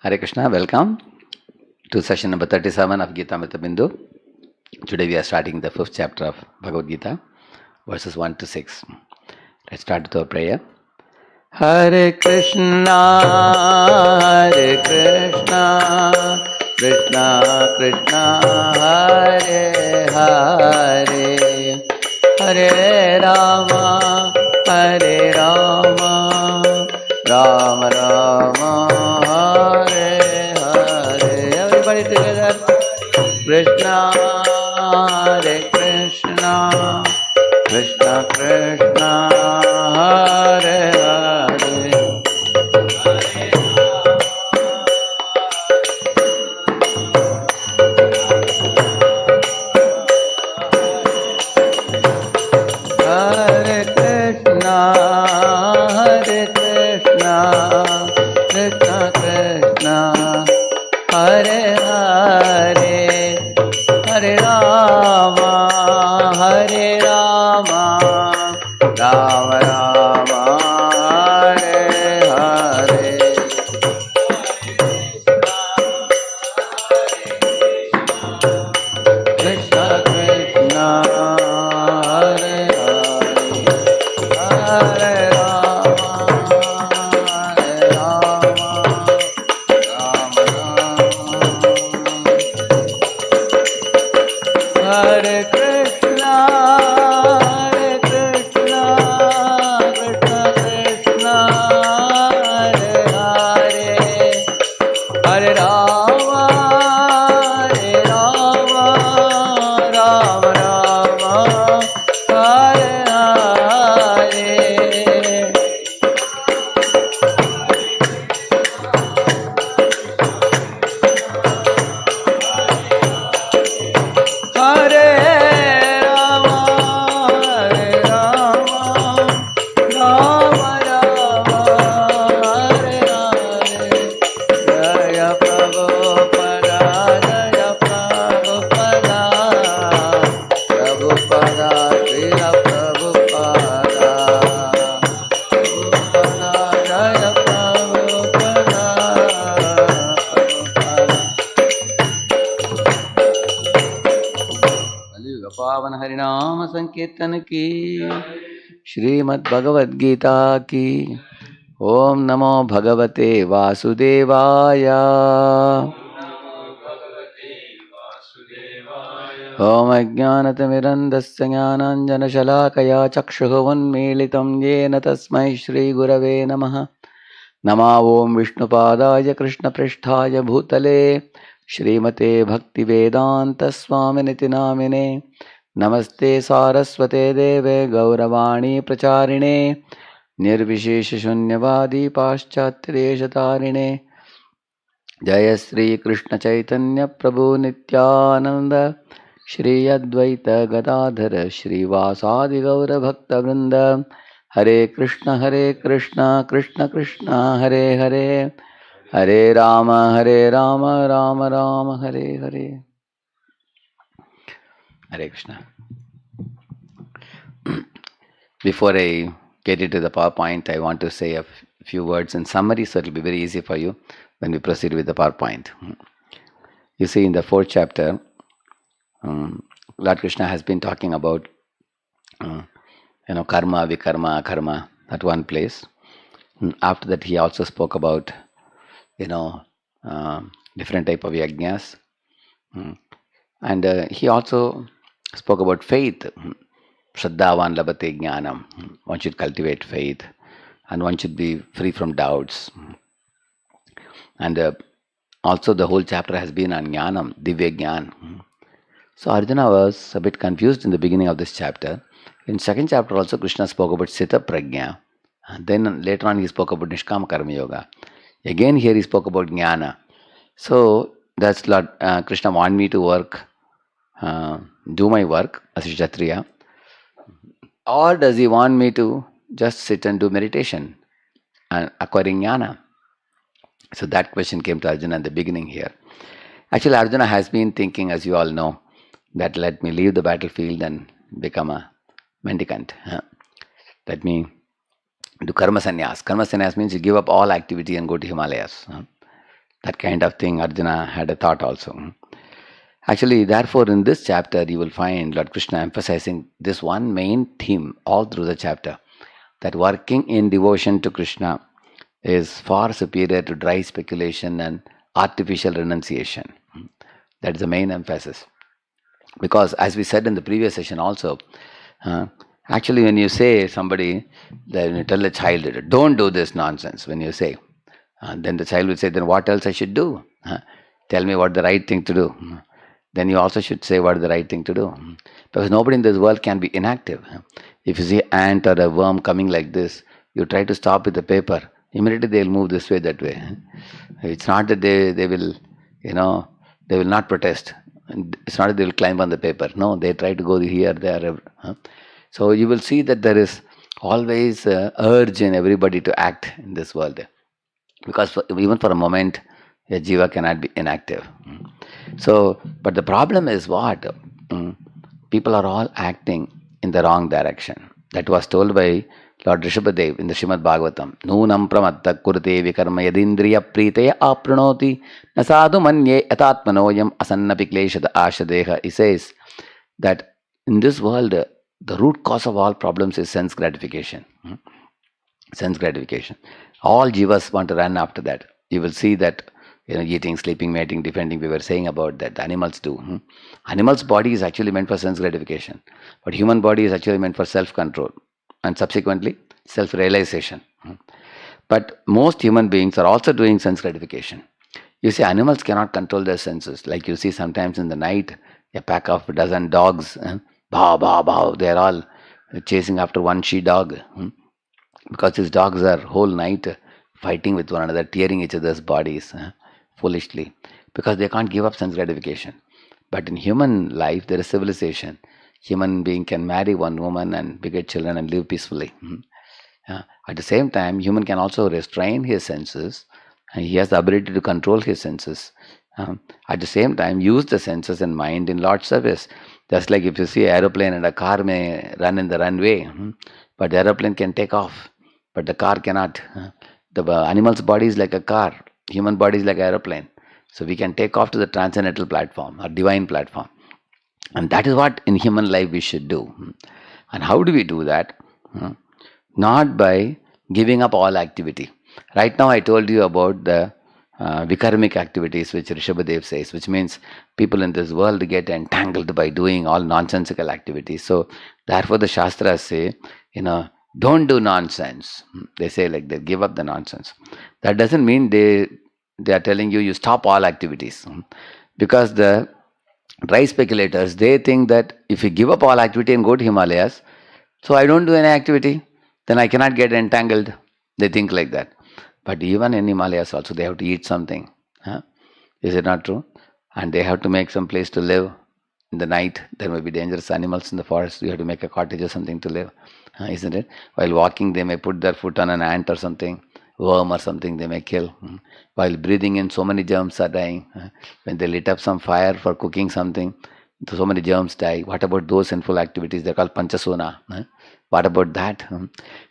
Hare Krishna, welcome to session number 37 of Gita Mita Bindu. Today we are starting the fifth chapter of Bhagavad Gita, verses 1 to 6. Let's start with our prayer. Hare Krishna, Hare Krishna, Krishna Krishna, Hare Hare, Hare Rama, Hare Rama, Rama Rama, Hare Hare. Everybody together. Krishna, Hare Krishna, Krishna Krishna, Hare Hare. Hare Krishna, Hare Krishna, Krishna Krishna, Hare Hare, Hare Rama, Hare Rama, Rama Rama, Hare Hare. Krishna Krishna, Hare Hare, Hare Rama, Hare Rama, Rama Rama. Hare Krishna, Hare Krishna, Krishna Krishna, Hare Hare, Hare Rama, Hare Rama, Rama Rama, Hare Hare. Hare Rama, Hare Rama, Rama Rama, Hare Hare. Jaya Prabhupada, Jaya Prabhupada, Prabhupada, Srila Prabhupada, Prabhupada, Jaya Prabhupada, Prabhupada. कलियुग पावन हरिनाम संकीर्तन की, श्रीमद् भगवद गीता की। ओम नमो भगवते वासुदेवाय। ओम अज्ञानतिमिरन्धस्य ज्ञानाञ्जनशलाकया चक्षुः उन्मीलितं येन तस्मै श्रीगुरवे नमः। नमः ओं विष्णुपादाय कृष्णपृष्ठाय भूतले श्रीमते भक्तिवेदान्तस्वामिनिति नामिने। नमस्ते सारस्वते देवे गौरवाणी प्रचारिणे, निर्विशेषशून्यवादी पाश्चात्यदेशतारिणे। जय श्री कृष्ण चैतन्य प्रभु नित्यानंद, श्री अद्वैत गदाधर श्रीवासादि गौर भक्तवृंद। हरे कृष्ण कृष्ण कृष्ण हरे हरे, हरे Ram Ram Ram Hare Hare. Hare Krishna. Before I get into the PowerPoint, I want to say a few words in summary so it will be very easy for you when we proceed with the PowerPoint. You see, in the fourth chapter, Lord Krishna has been talking about karma, vikarma, akarma at one place. After that, he also spoke about different type of yajnas, and he also spoke about faith. Shraddhavan labate jnanam. One should cultivate faith, and one should be free from doubts. And also the whole chapter has been on jnanam, divya jnan. So Arjuna was a bit confused in the beginning of this chapter. In second chapter also Krishna spoke about Sita Prajna. And then later on he spoke about Nishkama Karma Yoga. Again here he spoke about Jnana. So that's Lord Krishna want me to work, do my work as a Kshatriya. Or does he want me to just sit and do meditation and acquiring Jnana? So that question came to Arjuna in the beginning here. Actually Arjuna has been thinking, as you all know, that let me leave the battlefield and become a mendicant. Let me do karma sannyas. Karma sannyas means you give up all activity and go to Himalayas. That kind of thing Arjuna had a thought also. Actually, therefore, in this chapter, you will find Lord Krishna emphasizing this one main theme all through the chapter, that working in devotion to Krishna is far superior to dry speculation and artificial renunciation. That is the main emphasis. Because, as we said in the previous session also, uh, actually, when you say somebody, then you tell a child, don't do this nonsense, when you say, then the child will say, then what else I should do? Tell me what the right thing to do. Then you also should say what is the right thing to do. Because nobody in this world can be inactive. If you see ant or a worm coming like this, you try to stop with the paper, immediately they'll move this way, that way. It's not that they will, you know, they will not protest. It's not that they will climb on the paper. No, they try to go here, there. So you will see that there is always urge in everybody to act in this world. Because even for a moment, a jiva cannot be inactive. So, but the problem is what? People are all acting in the wrong direction. That was told by Lord Rishabhadev in the Srimad Bhagavatam. Nunam pramatta kurte vikarma yadindriya preetaya apranoti nasadu manye yatatmanoyam asannapi kleshada ashadeha. He says that in this world, the root cause of all problems is sense gratification. Sense gratification. All jivas want to run after that. You will see that, eating, sleeping, mating, defending, we were saying about that. The animals do. Animal's body is actually meant for sense gratification. But human body is actually meant for self-control and subsequently self-realization. But most human beings are also doing sense gratification. You see, animals cannot control their senses. Like you see sometimes in the night, a pack of a dozen dogs, bow, bow, bow, they're all chasing after one she-dog. Because these dogs are whole night fighting with one another, tearing each other's bodies foolishly, because they can't give up sense gratification. But in human life, there is civilization. Human being can marry one woman and beget children and live peacefully. At the same time, human can also restrain his senses, and he has the ability to control his senses. At the same time, use the senses and mind in Lord's service. Just like if you see an aeroplane and a car may run in the runway, but the aeroplane can take off, but the car cannot. The animal's body is like a car, human body is like an aeroplane. So we can take off to the transcendental platform or divine platform. And that is what in human life we should do. And how do we do that? Not by giving up all activity. Right now I told you about the vikarmic activities which Rishabhadev says, which means people in this world get entangled by doing all nonsensical activities. So therefore the Shastras say, don't do nonsense. They say like they give up the nonsense. That doesn't mean they are telling you stop all activities. Because the dry speculators, they think that if you give up all activity and go to Himalayas, so I don't do any activity, then I cannot get entangled. They think like that. But even in Himalayas also, they have to eat something. Is it not true? And they have to make some place to live. In the night, there may be dangerous animals in the forest. You have to make a cottage or something to live. Isn't it? While walking, they may put their foot on an ant or something, worm or something they may kill. While breathing in, so many germs are dying. When they lit up some fire for cooking something, so many germs die. What about those sinful activities? They're called panchasona. What about that?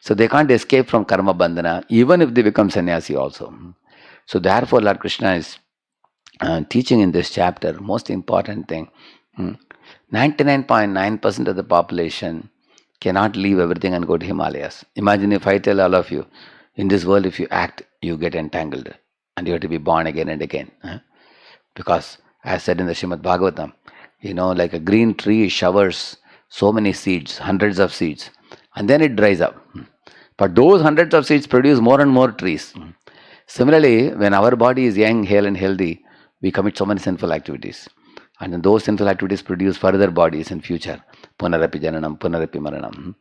So they can't escape from karma bandhana, even if they become sannyasi also. So therefore, Lord Krishna is teaching in this chapter, most important thing, 99.9% of the population cannot leave everything and go to Himalayas. Imagine if I tell all of you, in this world, if you act, you get entangled and you have to be born again and again. Because, as said in the Srimad Bhagavatam, like a green tree showers so many seeds, hundreds of seeds, and then it dries up. But those hundreds of seeds produce more and more trees. Similarly, when our body is young, hale and healthy, we commit so many sinful activities. And then those sinful activities produce further bodies in future. Punarapi jananam, punarapi maranam.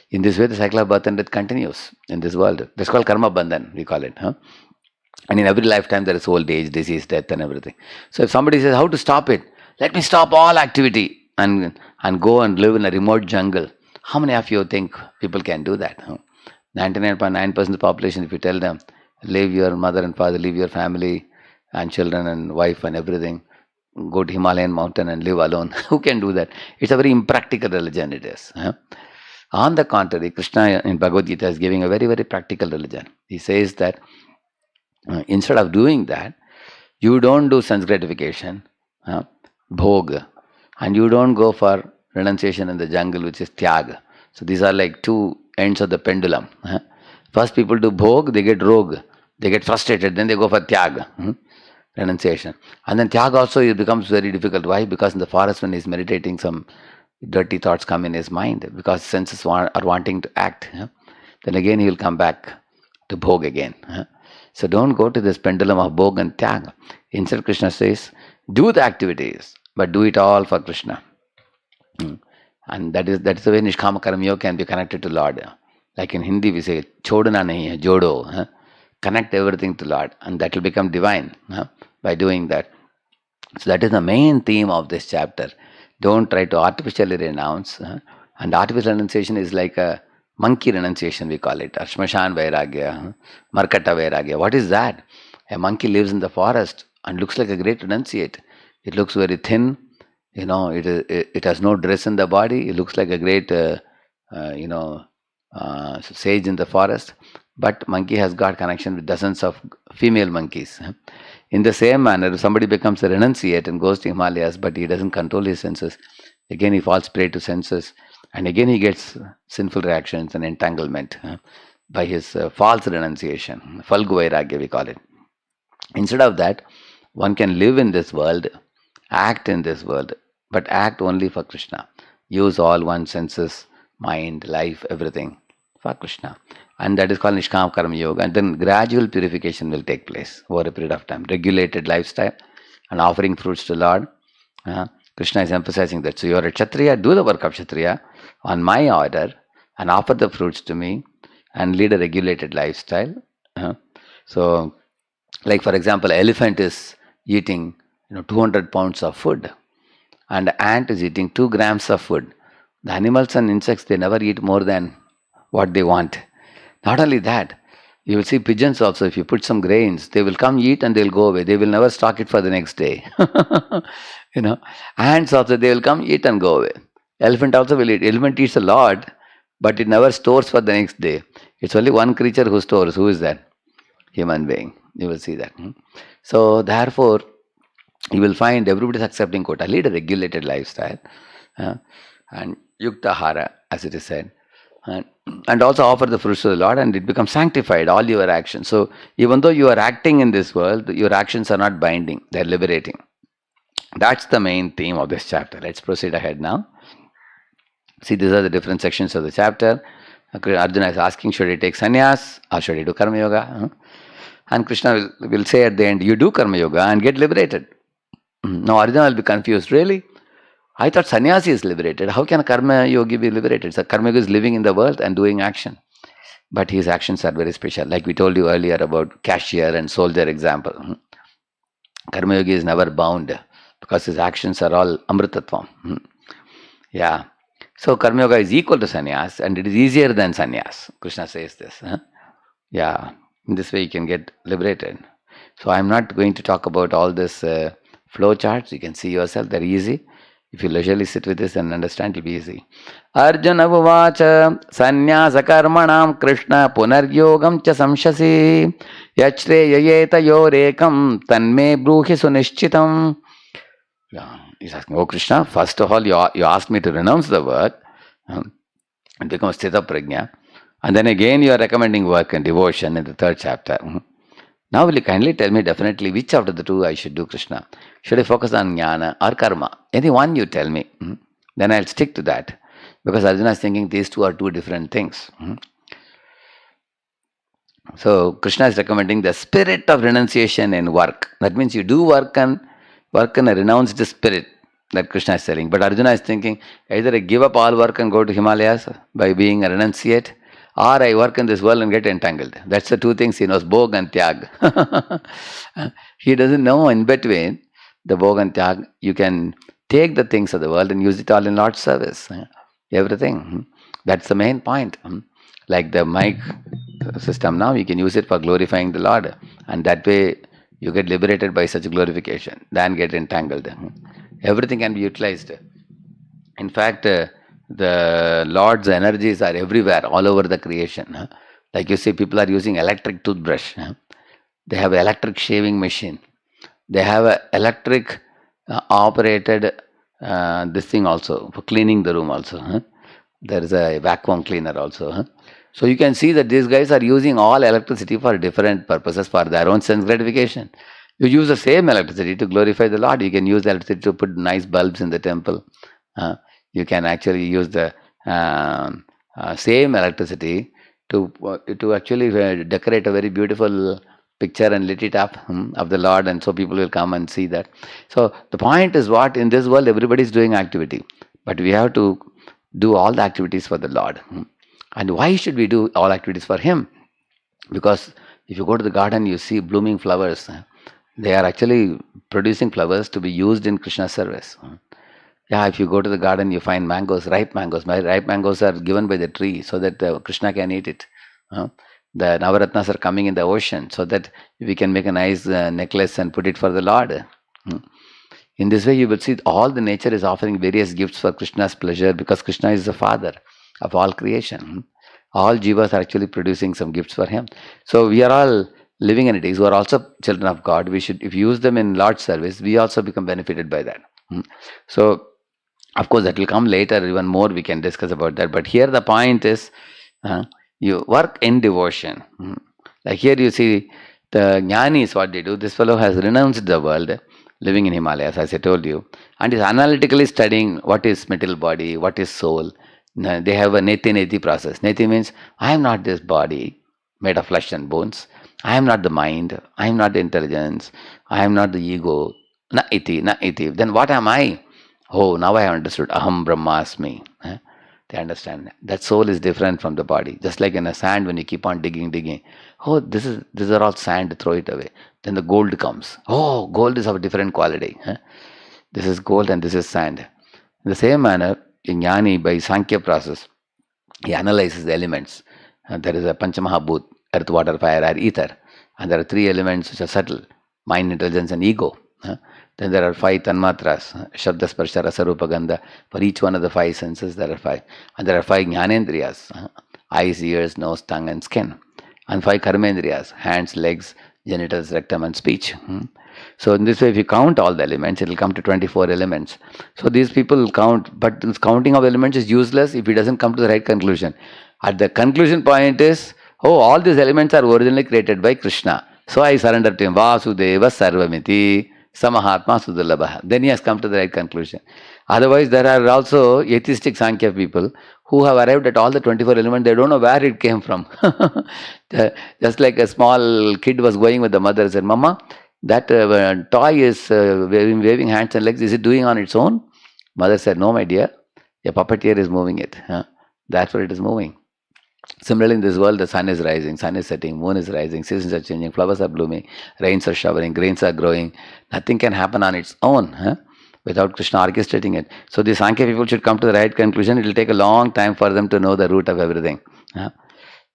In this way, the cycle of birth and death continues in this world. That's called karma bandhan, we call it. And in every lifetime, there is old age, disease, death and everything. So if somebody says, how to stop it? Let me stop all activity and go and live in a remote jungle. How many of you think people can do that? 99.9% of the population, if you tell them, leave your mother and father, leave your family and children and wife and everything, go to Himalayan mountain and live alone. Who can do that? It's a very impractical religion, it is. On the contrary, Krishna in Bhagavad Gita is giving a very, very practical religion. He says that instead of doing that, You don't do sense gratification, bhog, and you don't go for renunciation in the jungle, which is tyag. So these are like two ends of the pendulum. First, people do bhog, they get rogue, they get frustrated, then they go for tyag, renunciation. And then tyag also it becomes very difficult. Why? Because in the forest, when he's meditating, some dirty thoughts come in his mind because senses are wanting to act. Then again, he will come back to bhog again. So don't go to this pendulum of bhog and tyag. Instead, Krishna says, do the activities, but do it all for Krishna. And that is the way Nishkama Karma Yoga can be connected to Lord. Like in Hindi we say, Chodana nahi hai, jodo. Connect everything to Lord, and that will become divine by doing that. So that is the main theme of this chapter. Don't try to artificially renounce. And artificial renunciation is like a monkey renunciation, we call it. Ashmashan Vairagya, Markata Vairagya. What is that? A monkey lives in the forest and looks like a great renunciate. It looks very thin. It has no dress in the body. It looks like a great, sage in the forest. But monkey has got connection with dozens of female monkeys. In the same manner, if somebody becomes a renunciate and goes to Himalayas, but he doesn't control his senses, again he falls prey to senses, and again he gets sinful reactions and entanglement by his false renunciation. Falgu Vairagya, we call it. Instead of that, one can live in this world, act in this world, but act only for Krishna. Use all one's senses, mind, life, everything for Krishna. And that is called Nishkam Karma Yoga. And then gradual purification will take place over a period of time. Regulated lifestyle and offering fruits to Lord. Krishna is emphasizing that. So you are a Kshatriya, do the work of Kshatriya on my order and offer the fruits to me and lead a regulated lifestyle. So, like for example, elephant is eating 200 pounds of food and ant is eating 2 grams of food. The animals and insects, they never eat more than what they want. Not only that, you will see pigeons also, if you put some grains, they will come eat and they will go away. They will never stock it for the next day. Ants also, they will come eat and go away. Elephant also will eat. Elephant eats a lot, but it never stores for the next day. It's only one creature who stores. Who is that? Human being. You will see that. So therefore, you will find everybody is accepting quota. Lead a regulated lifestyle. And yukta hara, as it is said. And also offer the fruits to the Lord, and it becomes sanctified, all your actions. So even though you are acting in this world, your actions are not binding, they are liberating. That's the main theme of this chapter. Let's proceed ahead now. See, these are the different sections of the chapter. Arjuna is asking, should he take sannyas or should he do karma yoga? And Krishna will say at the end, you do karma yoga and get liberated. Now Arjuna will be confused. Really? I thought sannyasi is liberated. How can a karma yogi be liberated? So karma yogi is living in the world and doing action. But his actions are very special. Like we told you earlier about cashier and soldier example. Karma yogi is never bound because his actions are all amritatvam. Yeah. So karma yoga is equal to sannyas and it is easier than sannyas. Krishna says this. Yeah. In this way you can get liberated. So I'm not going to talk about all this flow charts. You can see yourself. They're easy. If you leisurely sit with this and understand, it will be easy. Arjuna uvacha sannyasa karmanam Krishna punaryogam cha samshasi yachre yorekam tanme bruhi sunishchitam. Yeah, he's asking, oh Krishna, first of all, you asked me to renounce the work and become sthita prajna. And then again you are recommending work and devotion in the 3rd chapter. Now will you kindly tell me definitely which out of the two I should do, Krishna? Should I focus on jnana or karma? Any one you tell me. Then I'll stick to that. Because Arjuna is thinking these two are two different things. So Krishna is recommending the spirit of renunciation in work. That means you do work in a renounced spirit that Krishna is telling. But Arjuna is thinking either I give up all work and go to Himalayas by being a renunciate, or I work in this world and get entangled. That's the two things he knows, bhog and tyag. He doesn't know in between the bhog and tyag. You can take the things of the world and use it all in Lord's service. Everything. That's the main point. Like the mic system now, you can use it for glorifying the Lord. And that way you get liberated by such glorification, than get entangled. Everything can be utilized. In fact, the Lord's energies are everywhere, all over the creation. Like you see, people are using electric toothbrush. They have electric shaving machine. They have a electric operated this thing also for cleaning the room also. There is a vacuum cleaner also. So you can see that these guys are using all electricity for different purposes for their own sense gratification. You use the same electricity to glorify the Lord. You can use the electricity to put nice bulbs in the temple. Uh, you can actually use the same electricity to actually decorate a very beautiful picture and lit it up of the Lord, and so people will come and see that. So the point is, what in this world everybody is doing activity, but we have to do all the activities for the Lord. And why should we do all activities for Him? Because if you go to the garden, you see blooming flowers. They are actually producing flowers to be used in Krishna service. Yeah, if you go to the garden, you find mangoes, ripe mangoes. My ripe mangoes are given by the tree so that Krishna can eat it. Uh, the Navaratnas are coming in the ocean so that we can make a nice necklace and put it for the Lord. Mm. In this way, you will see all the nature is offering various gifts for Krishna's pleasure because Krishna is the father of all creation. All jivas are actually producing some gifts for him. So we are all living entities who are also children of God. We should, if you use them in Lord's service, we also become benefited by that. So of course, that will come later, even more we can discuss about that. But here the point is you work in devotion. Like here you see the jnanis, what they do. This fellow has renounced the world, living in Himalayas, as I told you, and is analytically studying what is material body, what is soul. They have a neti process. Neti means, I am not this body made of flesh and bones. I am not the mind. I am not the intelligence. I am not the ego. Na iti, na iti. Then what am I? Oh, now I have understood. Aham Brahmasmi. They understand that soul is different from the body. Just like in a sand, when you keep on digging. Oh, these are all sand. Throw it away. Then the gold comes. Oh, gold is of a different quality. This is gold and this is sand. In the same manner, in Jnani, by Sankhya process, he analyzes the elements. There is a Panchamahabhut, earth, water, fire, air, ether. And there are three elements which are subtle: mind, intelligence, and ego. Then there are five tanmatras, Shabda, Sparsha, Rasa, Rupa, Gandha. For each one of the five senses, there are five. And there are five jnanendriyas, eyes, ears, nose, tongue, and skin. And five karmendriyas, hands, legs, genitals, rectum, and speech. So in this way, if you count all the elements, it will come to 24 elements. So these people count, but this counting of elements is useless if it doesn't come to the right conclusion. At the conclusion point is, oh, all these elements are originally created by Krishna. So I surrender to him. Vasudeva Sarvamiti Samahatma Sudalabha. Then he has come to the right conclusion. Otherwise, there are also atheistic Sankhya people who have arrived at all the 24 elements. They don't know where it came from. Just like a small kid was going with the mother and said, Mama, that toy is waving hands and legs. Is it doing on its own? Mother said, no, my dear. A puppeteer is moving it. That's what it is moving. Similarly, in this world, the sun is rising, sun is setting, moon is rising, seasons are changing, flowers are blooming, rains are showering, grains are growing. Nothing can happen on its own without Krishna orchestrating it. So the Sankhya people should come to the right conclusion. It will take a long time for them to know the root of everything.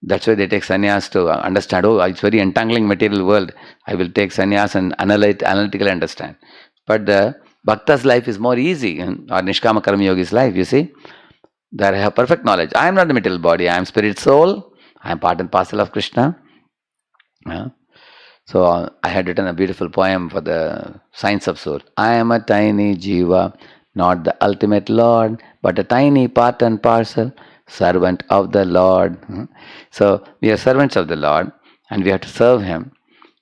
That's why they take sannyas to understand, oh, it's very entangling material world. I will take sannyas and analytically understand. But the Bhakta's life is more easy, or Nishkama Karma Yogi's life, you see. There I have perfect knowledge. I am not the material body. I am spirit soul. I am part and parcel of Krishna. So I had written a beautiful poem for the science of soul. I am a tiny jiva, not the ultimate Lord, but a tiny part and parcel, servant of the Lord. So we are servants of the Lord and we have to serve Him.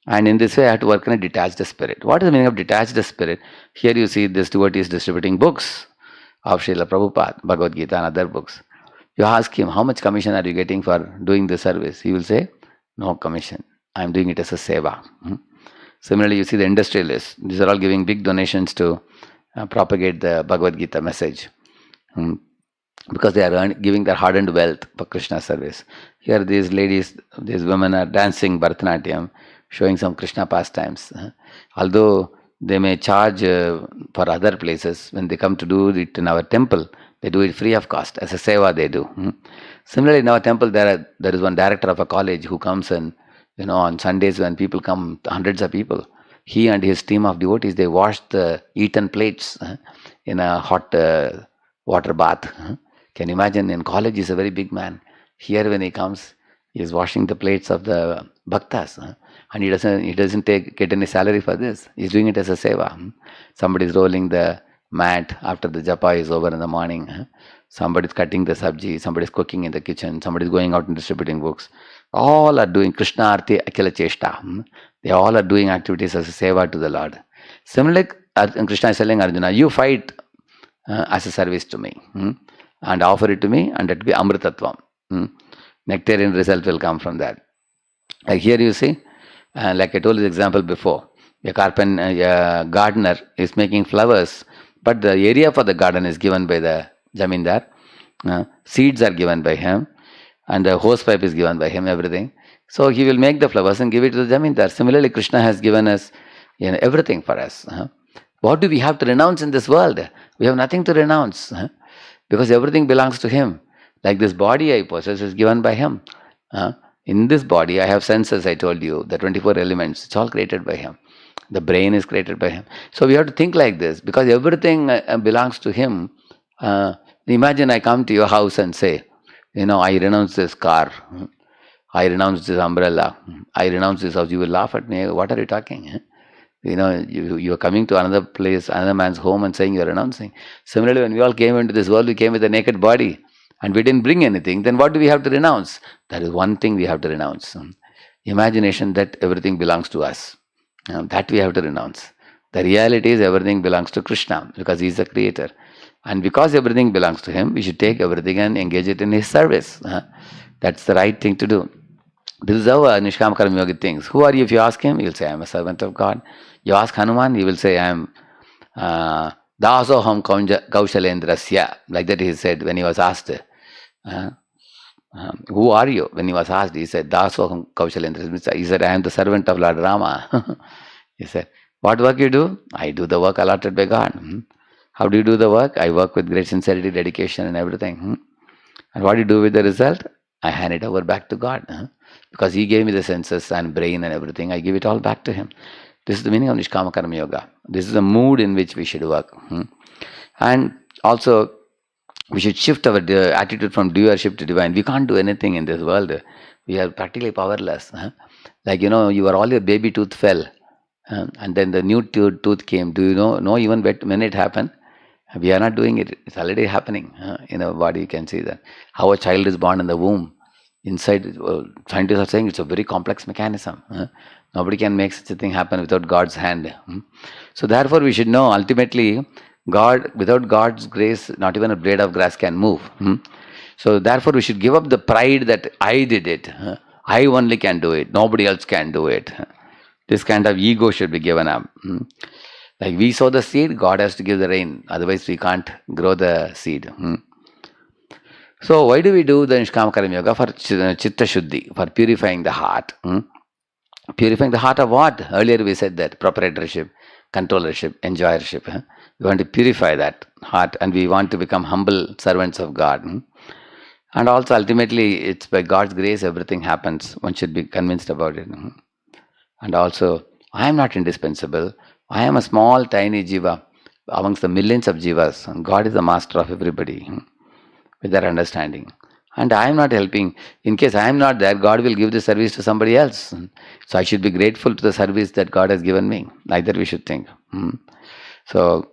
And in this way, I have to work in a detached spirit. What is the meaning of detached spirit? Here you see this devotee is distributing books of Srila Prabhupada, Bhagavad Gita and other books. You ask him, how much commission are you getting for doing this service? He will say, no commission. I am doing it as a seva. Similarly, you see the industrialists. These are all giving big donations to propagate the Bhagavad Gita message. Because they are giving their hard-earned wealth for Krishna service. Here these ladies, these women are dancing Bharatanatyam, showing some Krishna pastimes. Although they may charge for other places, when they come to do it in our temple, they do it free of cost. As a seva they do. Similarly, in our temple, there is one director of a college who comes and, on Sundays when people come, hundreds of people, he and his team of devotees, they wash the eaten plates in a hot water bath. Can you imagine? In college, he's a very big man. Here when he comes, he is washing the plates of the bhaktas. and he doesn't get any salary for this. He's doing it as a seva. Somebody is rolling the mat after the japa is over in the morning. Somebody is cutting the sabji, somebody is cooking in the kitchen, somebody is going out and distributing books. All are doing Krishna Arti Akila Cheshta. They all are doing activities as a seva to the Lord. Similarly, Krishna is telling Arjuna, you fight as a service to me, and offer it to me, and it will be Amritatvam. Nectarian result will come from that. Like here you see, like I told this example before, a gardener is making flowers, but the area for the garden is given by the Jamindar. Seeds are given by him, and the hose pipe is given by him, everything. So he will make the flowers and give it to the Jamindar. Similarly, Krishna has given us everything for us. What do we have to renounce in this world? We have nothing to renounce, because everything belongs to him. Like this body I possess is given by him. In this body, I have senses, I told you, the 24 elements, it's all created by him. The brain is created by him. So we have to think like this, because everything belongs to him. Imagine I come to your house and say, I renounce this car, I renounce this umbrella, I renounce this house. You will laugh at me. What are you talking? You are coming to another place, another man's home, and saying you are renouncing. Similarly, when we all came into this world, we came with a naked body, and we didn't bring anything. Then what do we have to renounce? That is one thing we have to renounce. Imagination that everything belongs to us. That we have to renounce. The reality is everything belongs to Krishna, because he is the creator. And because everything belongs to him, we should take everything and engage it in his service. That's the right thing to do. This is how Nishkama Karma Yogi thinks. Who are you? If you ask him, he will say, I am a servant of God. You ask Hanuman, he will say, I am Dasoham Kaushalendrasya. Like that he said when he was asked, who are you? When he was asked, he said, Dasoham Kaushalendrasya. He said, I am the servant of Lord Rama. He said, what work you do? I do the work allotted by God. How do you do the work? I work with great sincerity, dedication, and everything. And what do you do with the result? I hand it over back to God. Because he gave me the senses and brain and everything, I give it all back to him. This is the meaning of Nishkama Karma Yoga. This is the mood in which we should work. And also, we should shift our attitude from doership to divine. We can't do anything in this world. We are practically powerless. Like, all your baby tooth fell. And then the new tooth came. Do you know even when it happened? We are not doing it. It's already happening in our body. You can see that. How a child is born in the womb. Inside, scientists are saying it's a very complex mechanism. Nobody can make such a thing happen without God's hand. So therefore, we should know ultimately, God, without God's grace, not even a blade of grass can move. So therefore, we should give up the pride that I did it. I only can do it. Nobody else can do it. This kind of ego should be given up. Like we sow the seed, God has to give the rain. Otherwise, we can't grow the seed. So why do we do the Nishkama Karma Yoga? For Chitta Shuddhi, for purifying the heart. Purifying the heart of what? Earlier we said that proprietorship, controllership, enjoyership. We want to purify that heart, and we want to become humble servants of God. And also ultimately, it's by God's grace everything happens. One should be convinced about it. And also, I am not indispensable. I am a small, tiny jiva amongst the millions of jivas. And God is the master of everybody with their understanding. And I am not helping. In case I am not there, God will give the service to somebody else. So I should be grateful to the service that God has given me. Like that we should think. So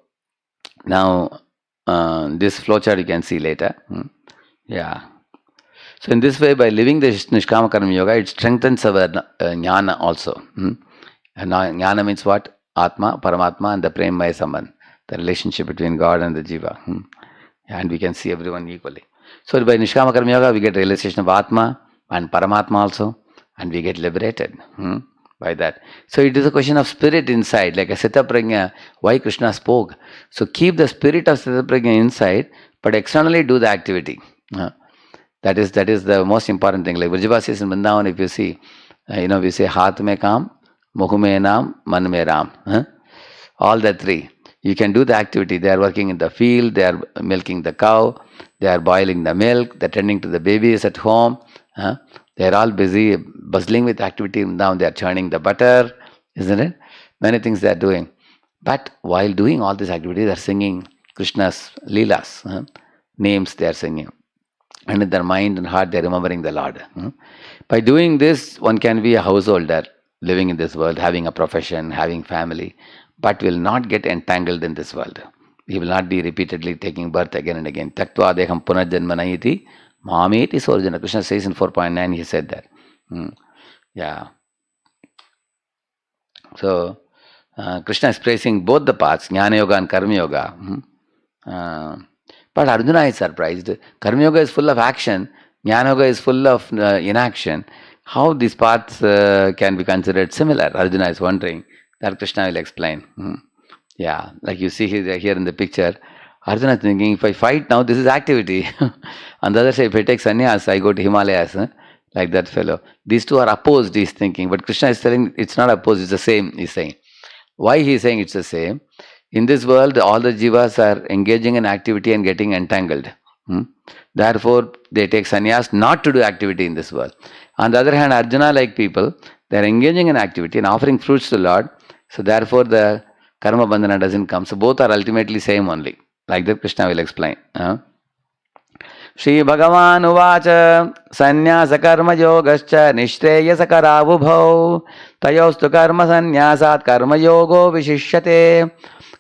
now this flowchart you can see later. Yeah. So in this way, by living the Nishkama Karma Yoga, it strengthens our jnana also. And jnana means what? Atma, Paramatma, and the Premaya Sambandh, the relationship between God and the Jiva. And we can see everyone equally. So by Nishkama Karma Yoga, we get realization of Atma and Paramatma also, and we get liberated by that. So it is a question of spirit inside, like a Sita Prajna, why Krishna spoke. So keep the spirit of Sita Prajna inside, but externally do the activity. That is the most important thing. Like Vrajavasis in Vrindavan, if you see, we say Haath mein kaam, Muh mein naam, Man mein ram. All the three. You can do the activity. They are working in the field, they are milking the cow, they are boiling the milk, they are tending to the babies at home. They are all busy, bustling with activity. Now they are churning the butter, isn't it? Many things they are doing. But while doing all these activities, they are singing Krishna's Leelas, names they are singing. And in their mind and heart, they are remembering the Lord. By doing this, one can be a householder. living in this world, having a profession, having family, but will not get entangled in this world. He will not be repeatedly taking birth again and again. Taktva deham punarjanmana iti mameti sorjana. Krishna says in 4.9, he said that. Yeah. So, Krishna is praising both the paths, Jnana Yoga and Karma Yoga. But Arjuna is surprised. Karma Yoga is full of action, Jnana Yoga is full of inaction. How these paths can be considered similar? Arjuna is wondering. That Krishna will explain. Yeah, like you see here in the picture, Arjuna is thinking, if I fight now, this is activity. On the other side, if I take sannyas, I go to Himalayas. Like that fellow. These two are opposed, he's thinking. But Krishna is telling it's not opposed, it's the same, he's saying. Why he's saying it's the same? In this world, all the jivas are engaging in activity and getting entangled. Therefore, they take sannyas not to do activity in this world. On the other hand, Arjuna, like people, they are engaging in activity and offering fruits to the Lord. So therefore, the karma bandhana doesn't come. So both are ultimately same only. Like that, Krishna will explain. Shri Bhagavan Uvacha Sannyasa Karma Yogascha Nishreyasa Karavubhau Tayostu Karma Sannyasat Karma Yogo Vishishyate.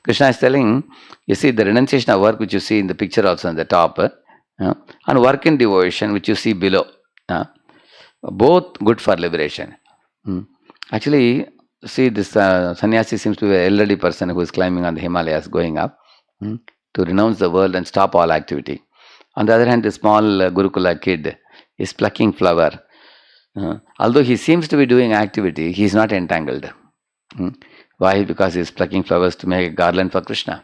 Krishna is telling, you see the renunciation of work which you see in the picture also on the top, and work in devotion which you see below. Both good for liberation. Actually, see this sannyasi seems to be an elderly person who is climbing on the Himalayas going up to renounce the world and stop all activity. On the other hand, the small Gurukula kid is plucking flower. Although he seems to be doing activity, he is not entangled. Why? Because he is plucking flowers to make a garland for Krishna.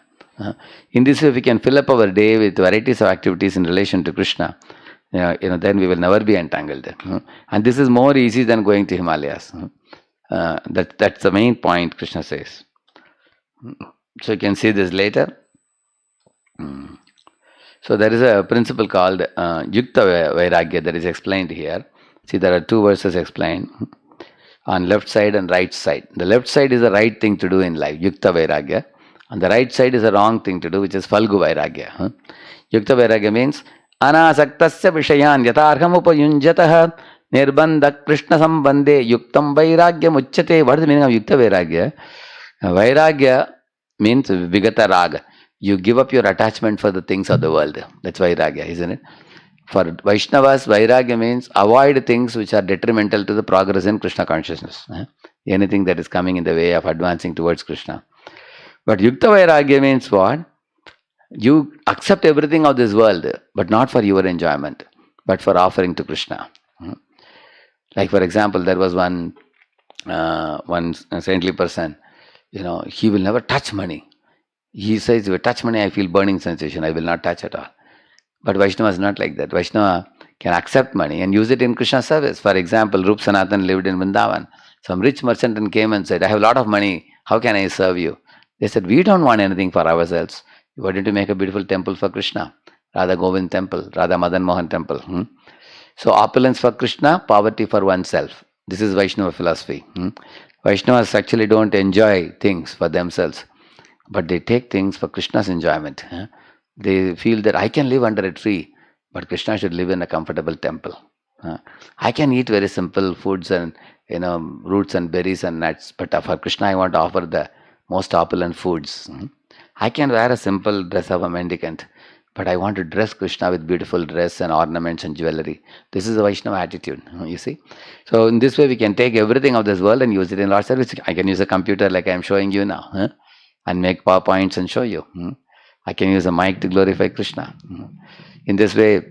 In this way, we can fill up our day with varieties of activities in relation to Krishna. Then we will never be entangled. And this is more easy than going to Himalayas. That's the main point, Krishna says. So you can see this later. So there is a principle called Yukta Vairagya that is explained here. See, there are two verses explained on left side and right side. The left side is the right thing to do in life, Yukta Vairagya. And the right side is the wrong thing to do, which is Falgu Vairagya. Yukta Vairagya means Anasaktasya Vishayan Yatarham Upayunjatah Nirbandha Krishna Sambandhe Yuktam Vairagya Muchyate. What is the meaning of Yukta Vairagya? Vairagya means Vigata Raga. You give up your attachment for the things of the world. That's Vairagya, isn't it? For Vaishnavas, Vairagya means avoid things which are detrimental to the progress in Krishna consciousness. Anything that is coming in the way of advancing towards Krishna. But Yukta Vairagya means what? You accept everything of this world, but not for your enjoyment, but for offering to Krishna. Like for example, there was one saintly person, he will never touch money. He says, if I touch money, I feel burning sensation. I will not touch at all. But Vaishnava is not like that. Vaishnava can accept money and use it in Krishna service. For example, Rup Sanatan lived in Vrindavan. Some rich merchant came and said, I have a lot of money. How can I serve you? They said, we don't want anything for ourselves. We wanted to make a beautiful temple for Krishna. Radha Govind temple, Radha Madan Mohan temple. So opulence for Krishna, poverty for oneself. This is Vaishnava philosophy. Vaishnavas actually don't enjoy things for themselves, but they take things for Krishna's enjoyment. They feel that I can live under a tree, but Krishna should live in a comfortable temple. I can eat very simple foods and roots and berries and nuts, but for Krishna I want to offer the most opulent foods. I can wear a simple dress of a mendicant, but I want to dress Krishna with beautiful dress and ornaments and jewelry. This is a Vaishnava attitude, you see. So in this way we can take everything of this world and use it in Lord's service. I can use a computer like I am showing you now, and make PowerPoints and show you. I can use a mic to glorify Krishna. In this way,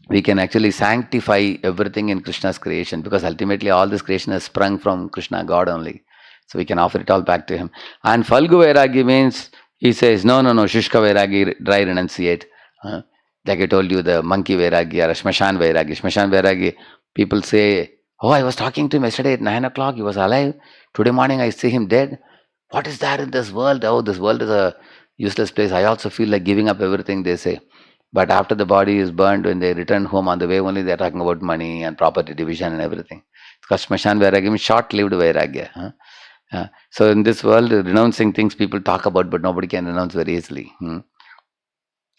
we can actually sanctify everything in Krishna's creation, because ultimately all this creation has sprung from Krishna, God only. So we can offer it all back to Him. And Falgu Vairagi means, he says, no, Shushka Vairagi, dry renunciate. Like I told you, the monkey Vairagi or Shmashan Vairagi. Shmashan Vairagi, people say, oh, I was talking to him yesterday at 9 o'clock, he was alive. Today morning I see him dead. What is there in this world? Oh, this world is a useless place. I also feel like giving up everything, they say. But after the body is burned, when they return home, on the way only they are talking about money and property division and everything. Because Shmashan Vairagya means short-lived Vairagya. So in this world, renouncing things people talk about, but nobody can renounce very easily.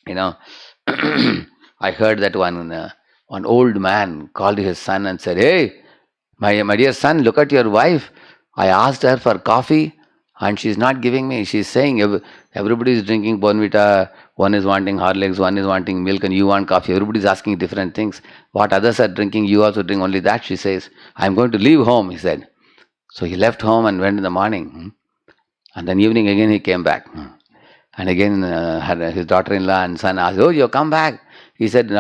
I heard that one old man called his son and said, hey, my dear son, look at your wife. I asked her for coffee and she's not giving me. She's saying everybody is drinking Bonvita, one is wanting Horlicks, one is wanting milk, and you want coffee. Everybody's asking different things. What others are drinking, you also drink only that, she says. I'm going to leave home, he said. So he left home and went in the morning. And then evening again he came back. And again his daughter-in-law and son asked, oh, you come back. He said,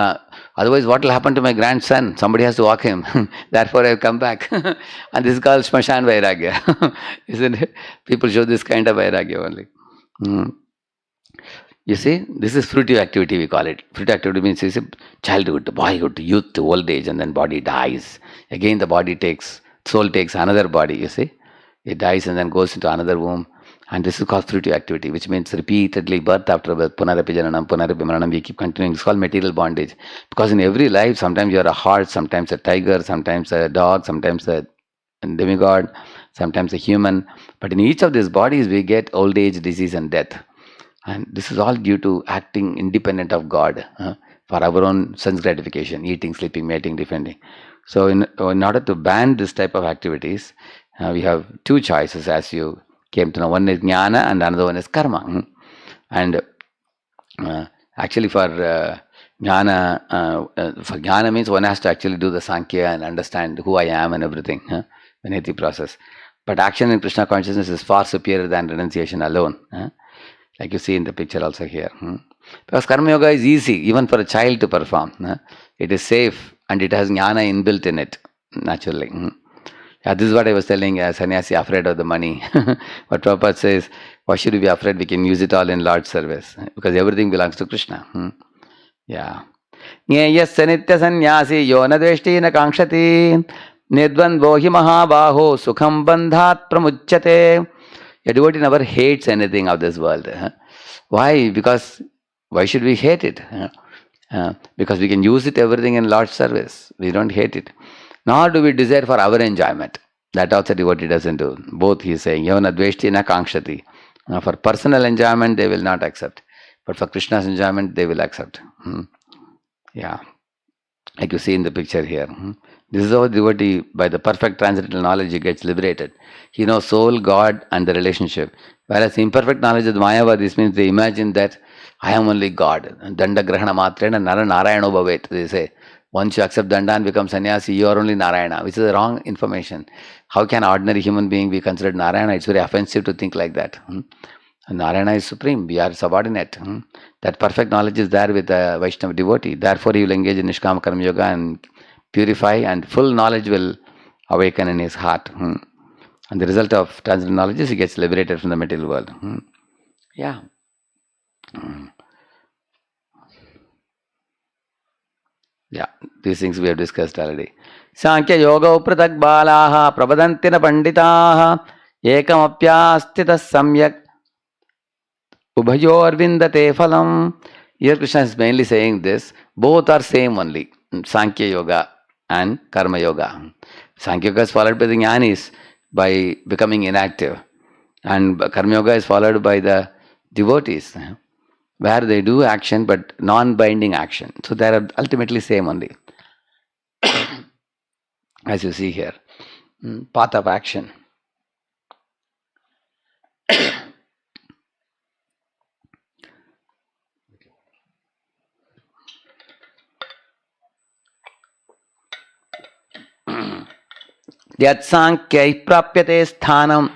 otherwise what will happen to my grandson? Somebody has to walk him. Therefore I've come back. And this is called Smashan Vairagya. Isn't it? People show this kind of Vairagya only. You see, this is fruitive activity, we call it. Fruitive activity means it's childhood, boyhood, youth, old age, and then body dies. Again the soul takes another body, you see. It dies and then goes into another womb. And this is called fruitive activity, which means repeatedly birth after birth, punarapi jananam, punarapi maranam, we keep continuing. It's called material bondage. Because in every life, sometimes you're a horse, sometimes a tiger, sometimes a dog, sometimes a demigod, sometimes a human. But in each of these bodies, we get old age, disease, and death. And this is all due to acting independent of God for our own sense gratification, eating, sleeping, mating, defending. So in order to ban this type of activities, we have two choices, as you came to know. One is jnana and another one is karma. And actually for jnana means one has to actually do the sankhya and understand who I am and everything, Vineti process. But action in Krishna consciousness is far superior than renunciation alone. Like you see in the picture also here. Because karma yoga is easy even for a child to perform. It is safe and it has jnana inbuilt in it, naturally. Yeah, this is what I was telling sannyasi afraid of the money. But Prabhupada says, why should we be afraid? We can use it all in Lord's service. Because everything belongs to Krishna. Yeah. Nyayasya nitya sannyasi yo na dveshti na kankshati nidvandvo hi mahabaho sukham bandhat pramuchyate. A devotee never hates anything of this world. Why? Because why should we hate it? Because we can use it everything in Lord's service. We don't hate it. Nor do we desire for our enjoyment. That also devotee doesn't do. Both he is saying, Yavana dveshti na kankshati. For personal enjoyment, they will not accept. But for Krishna's enjoyment, they will accept. Yeah. Like you see in the picture here. This is how devotee, by the perfect transcendental knowledge, he gets liberated. He knows soul, God, and the relationship. Whereas imperfect knowledge of the Mayavadis means they imagine that I am only God. Danda grahana matrena nara narayano bhavet, they say. Once you accept danda and become sannyasi, you are only Narayana, which is the wrong information. How can an ordinary human being be considered Narayana? It's very offensive to think like that. Narayana is supreme, we are subordinate. That perfect knowledge is there with a Vaishnava devotee. Therefore, he will engage in Nishkama Karma Yoga and purify, and full knowledge will awaken in his heart. And the result of transcendental knowledge is he gets liberated from the material world. Yeah. Yeah, these things we have discussed already. Sankhya yoga pratak balaha pravadantina panditaha ekamapyastita samyak ubhayor vindate phalam. Here Krishna is mainly saying this. Both are same only. Sankhya yoga and karma yoga. Sankhya yoga is followed by the jnanis by becoming inactive. And karma yoga is followed by the devotees, where they do action but non-binding action. So they are ultimately same only. As you see here, path of action. Yat sankhya prapyate sthanam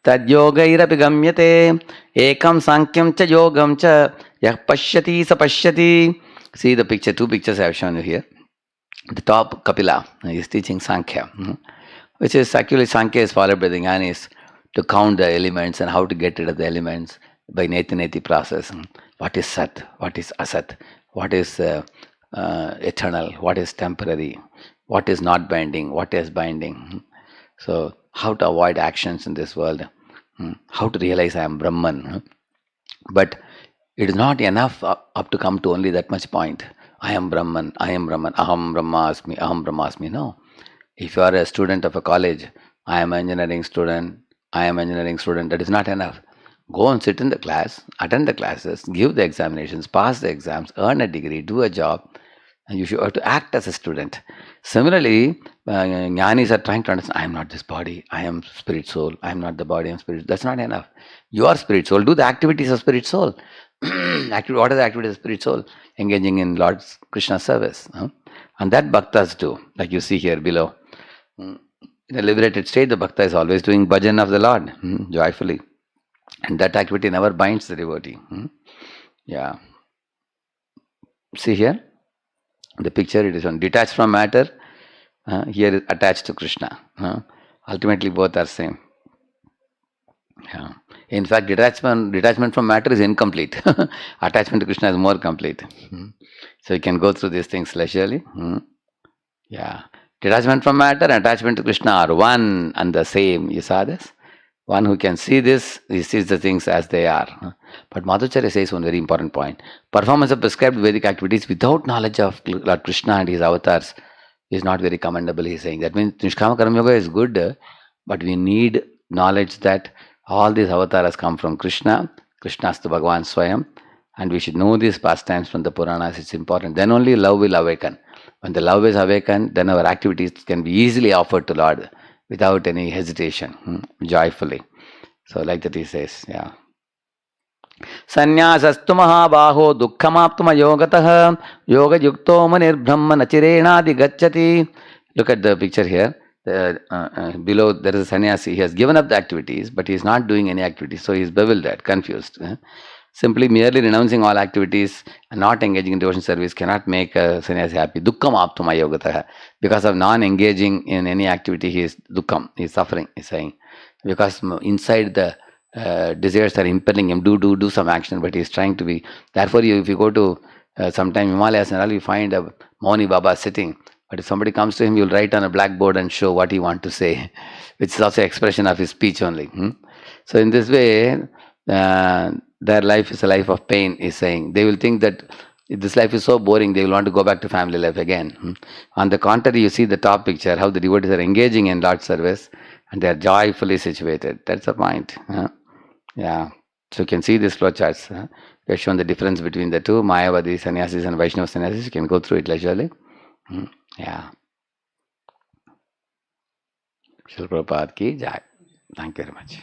tad yogairapi gamyate ekam sankyam cha yogam cha yah pashyati sa pashyati. See the picture, two pictures I have shown you here. The top Kapila is teaching Sankhya, which is actually Sankhya is followed by the Jnanis to count the elements and how to get rid of the elements by Neti process. What is Sat? What is Asat? What is eternal? What is temporary? What is not binding? What is binding? So how to avoid actions in this world? How to realize I am Brahman? But it is not enough up to come to only that much point. I am Brahman, aham Brahmasmi. No. If you are a student of a college, I am an engineering student, that is not enough. Go and sit in the class, attend the classes, give the examinations, pass the exams, earn a degree, do a job. And you should have to act as a student. Similarly, jnanis are trying to understand, I am not this body, I am spirit soul, I am not the body, I am spirit. That's not enough. You are spirit soul. Do the activities of spirit soul. What are the activities of spirit soul? Engaging in Lord Krishna's service. And that bhaktas do, like you see here below. In a liberated state, the bhakta is always doing bhajan of the Lord, joyfully. And that activity never binds the devotee. Yeah. See here, the picture, it is on detached from matter. Here is attached to Krishna. Ultimately, both are same. Yeah. In fact, detachment from matter is incomplete. Attachment to Krishna is more complete. So you can go through these things leisurely. Yeah. Detachment from matter and attachment to Krishna are one and the same. You saw this? One who can see this, he sees the things as they are. But Madhacharya says one very important point. Performance of prescribed Vedic activities without knowledge of Lord Krishna and his avatars is not very commendable, he is saying. That means Nishkama Karma Yoga is good, but we need knowledge that all these avatars come from Krishna. Krishnastu Bhagavan Swayam. And we should know these pastimes from the Puranas. It's important. Then only love will awaken. When the love is awakened, then our activities can be easily offered to Lord without any hesitation, joyfully. So like that he says, yeah. Sannyaasastu mahabaho dukkhamaptuma yogatah yoga yukto manir brahma nachirenadi gacchati. Look at the picture here. Below there is a sannyasi. He has given up the activities, but he is not doing any activities. So he is bewildered, confused. Simply merely renouncing all activities and not engaging in devotion service cannot make a sannyasi happy. Dukkam aptuma yogatah. Because of non-engaging in any activity, he is dukkam, he is suffering, he is saying. Because inside the desires are impelling him, do some action, but he is trying to be. Therefore, if you go to sometime Himalayas and all, you find a Mauni Baba sitting. But if somebody comes to him, you'll write on a blackboard and show what he wants to say, which is also expression of his speech only. So in this way, their life is a life of pain, is saying. They will think that if this life is so boring, they will want to go back to family life again. On the contrary, you see the top picture, how the devotees are engaging in Lord's service and they are joyfully situated. That's the point. Yeah. So you can see these flowcharts. We have shown the difference between the two, Mayavadi sannyasis and Vaishnava sannyasis. You can go through it leisurely. Yeah. Srila Prabhupada ki jai. Thank you very much.